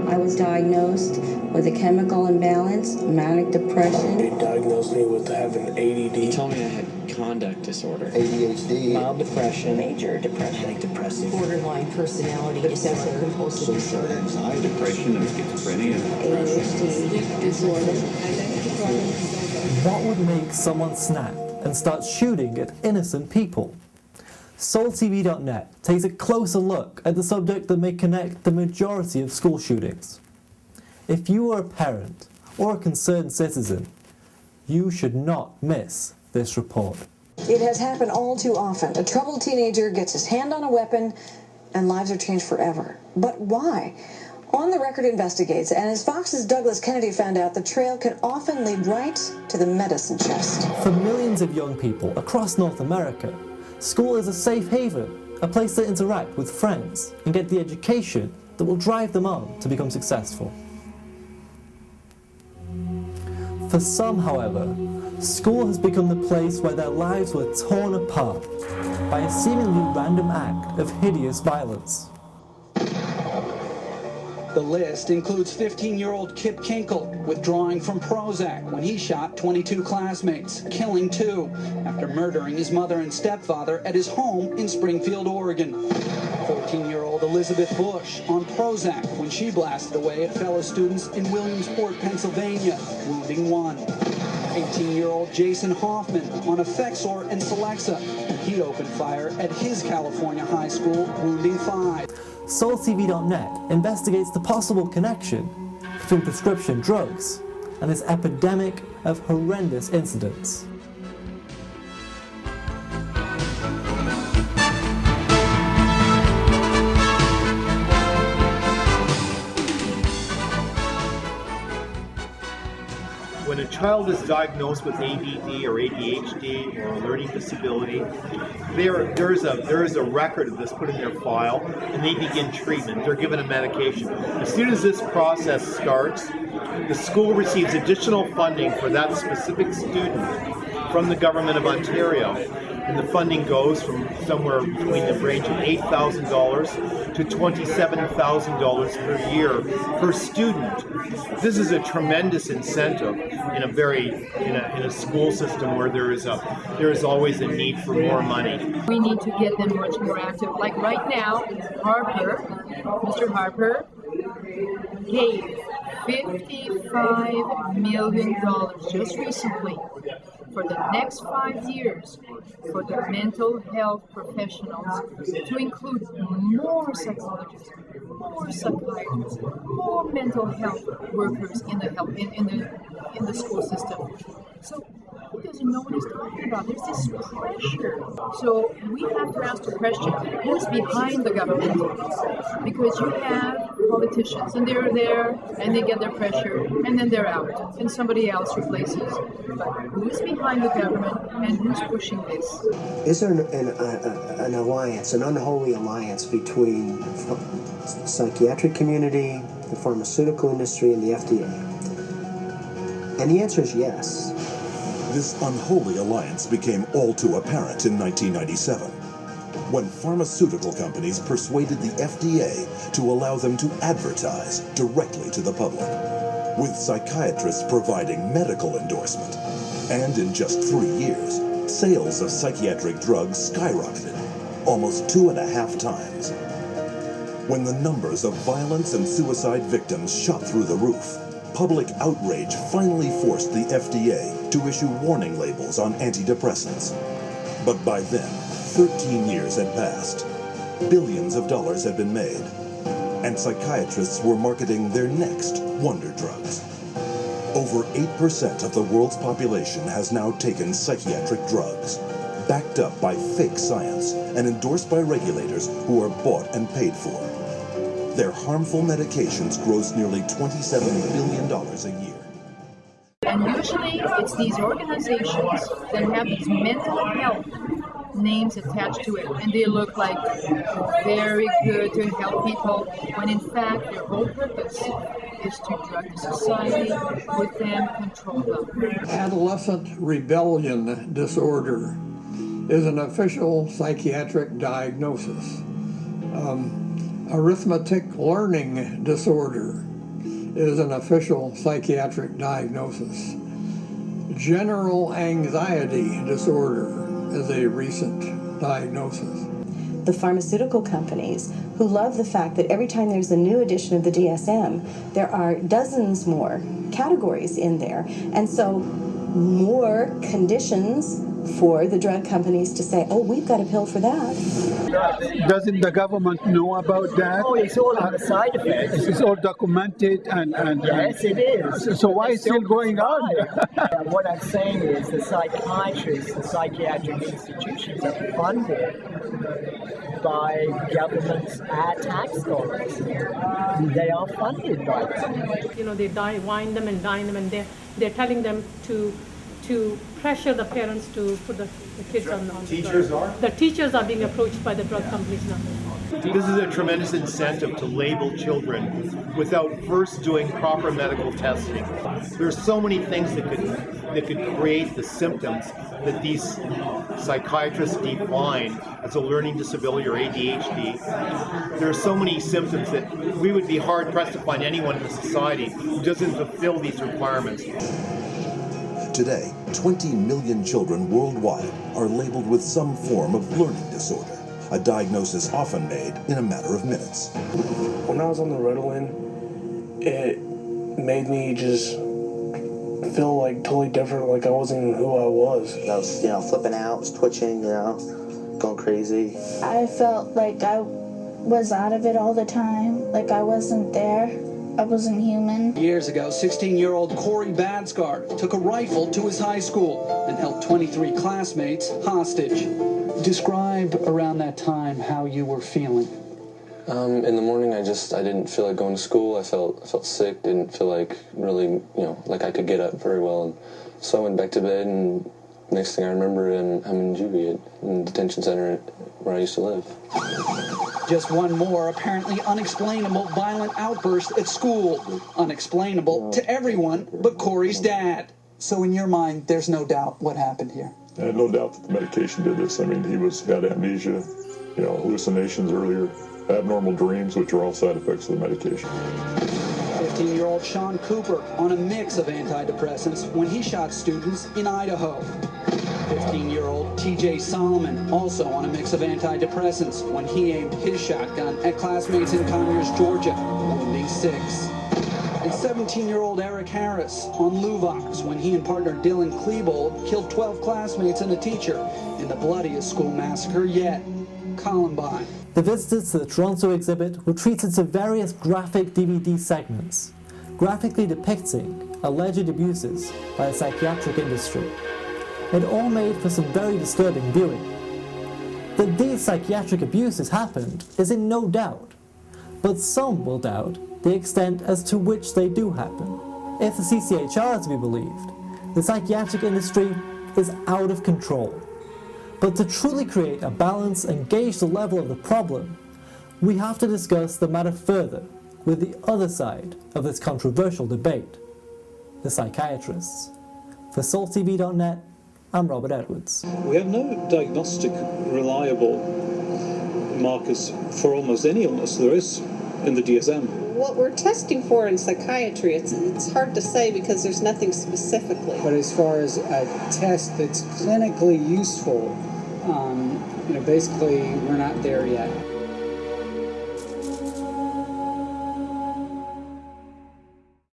I was diagnosed with a chemical imbalance, manic depression. They diagnosed me with having ADD. He told me I had conduct disorder, ADHD, mild depression, major depression, manic depressive, borderline personality disorder, compulsive disorder, anxiety, depression, and schizophrenia, ADHD disorder. What would make someone snap and start shooting at innocent people? SoulTV.net takes a closer look at the subject that may connect the majority of school shootings. If you are a parent or a concerned citizen, you should not miss this report. It has happened all too often. A troubled teenager gets his hand on a weapon and lives are changed forever. But why? On the Record investigates, and as Fox's Douglas Kennedy found out, the trail can often lead right to the medicine chest. For millions of young people across North America, school is a safe haven, a place to interact with friends and get the education that will drive them on to become successful. For some, however, school has become the place where their lives were torn apart by a seemingly random act of hideous violence. The list includes 15-year-old Kip Kinkle withdrawing from Prozac when he shot 22 classmates, killing 2 after murdering his mother and stepfather at his home in Springfield, Oregon. 14-year-old Elizabeth Bush on Prozac when she blasted away at fellow students in Williamsport, Pennsylvania, wounding 1. 18-year-old Jason Hoffman on Effexor and Celexa. He opened fire at his California high school, wounding 5. SoulTV.net investigates the possible connection between prescription drugs and this epidemic of horrendous incidents. When a child is diagnosed with ADD or ADHD or a learning disability, there is a record of this put in their file, and they begin treatment. They're given a medication. As soon as this process starts, the school receives additional funding for that specific student from the Government of Ontario. And the funding goes from somewhere between the range of $8,000 to $27,000 per year per student. This is a tremendous incentive in a school system where there is always a need for more money. We need to get them much more active. Like right now, Mr. Harper gave $55 million just recently for the next 5 years for the mental health professionals, to include more psychologists, more psychiatrists, more mental health workers in the school system. So he doesn't know what he's talking about. There's this pressure. So we have to ask the question, who's behind the government? Because you have politicians, and they're there, and they get their pressure, and then they're out, and somebody else replaces. But who's behind the government, and who's pushing this? Is there an alliance, an unholy alliance between the psychiatric community, the pharmaceutical industry, and the FDA? And the answer is yes. This unholy alliance became all too apparent in 1997, when pharmaceutical companies persuaded the FDA to allow them to advertise directly to the public, with psychiatrists providing medical endorsement. And in just 3 years, sales of psychiatric drugs skyrocketed, almost 2.5 times. When the numbers of violence and suicide victims shot through the roof, public outrage finally forced the FDA to issue warning labels on antidepressants. But by then, 13 years had passed. Billions of dollars had been made, and psychiatrists were marketing their next wonder drugs. Over 8% of the world's population has now taken psychiatric drugs, backed up by fake science and endorsed by regulators who are bought and paid for. Their harmful medications gross nearly $27 billion a year. And usually it's these organizations that have these mental health names attached to it, and they look like very good to help people, when in fact their whole purpose is to drug society with them, control them. Adolescent rebellion disorder is an official psychiatric diagnosis. Arithmetic learning disorder is an official psychiatric diagnosis. General anxiety disorder is a recent diagnosis. The pharmaceutical companies, who love the fact that every time there's a new edition of the DSM, there are dozens more categories in there, and so more conditions for the drug companies to say, oh, we've got a pill for that. Doesn't the government know about that? Oh, it's all on the side effects. It's all documented and yes, it is. So why is it still going on? What I'm saying is the psychiatrists, the psychiatric institutions are funded by government's tax dollars. They are funded by them. You know, they wine them and dine them, and they're telling them to pressure the parents to put the kids on the Teachers are? The teachers are being approached by the drug companies now. This is a tremendous incentive to label children without first doing proper medical testing. There's so many things that could create the symptoms that these psychiatrists define as a learning disability or ADHD. There are so many symptoms that we would be hard-pressed to find anyone in the society who doesn't fulfill these requirements. Today, 20 million children worldwide are labeled with some form of learning disorder, a diagnosis often made in a matter of minutes. When I was on the Ritalin, it made me just feel like totally different, like I wasn't who I was. I was, flipping out, was twitching, going crazy. I felt like I was out of it all the time, like I wasn't there. I wasn't human. Years ago, 16-year-old Corey Badsgard took a rifle to his high school and held 23 classmates hostage. Describe around that time how you were feeling. In the morning, I didn't feel like going to school. I felt sick, didn't feel like really, like I could get up very well. And so I went back to bed, and next thing I remember, I'm in juvie in the detention center where I used to live. Just one more apparently unexplainable violent outburst at school. Unexplainable to everyone but Corey's dad. So in your mind, there's no doubt what happened here. I had no doubt that the medication did this. I mean, he had amnesia, hallucinations earlier, abnormal dreams, which are all side effects of the medication. 15-year-old Sean Cooper on a mix of antidepressants when he shot students in Idaho. 15-year-old TJ Solomon also on a mix of antidepressants when he aimed his shotgun at classmates in Conyers, Georgia, wounding 6. And 17-year-old Eric Harris on Luvox when he and partner Dylan Klebold killed 12 classmates and a teacher in the bloodiest school massacre yet, Columbine. The visitors to the Toronto exhibit were treated to various graphic DVD segments, graphically depicting alleged abuses by the psychiatric industry. It all made for some very disturbing viewing. That these psychiatric abuses happened is in no doubt, but some will doubt the extent as to which they do happen. If the CCHR is to be believed, the psychiatric industry is out of control. But to truly create a balance and gauge the level of the problem, we have to discuss the matter further with the other side of this controversial debate, the psychiatrists. For SaltTV.net, I'm Robert Edwards. We have no diagnostic reliable markers for almost any illness there is in the DSM. What we're testing for in psychiatry, it's hard to say because there's nothing specifically. But as far as a test that's clinically useful, basically we're not there yet.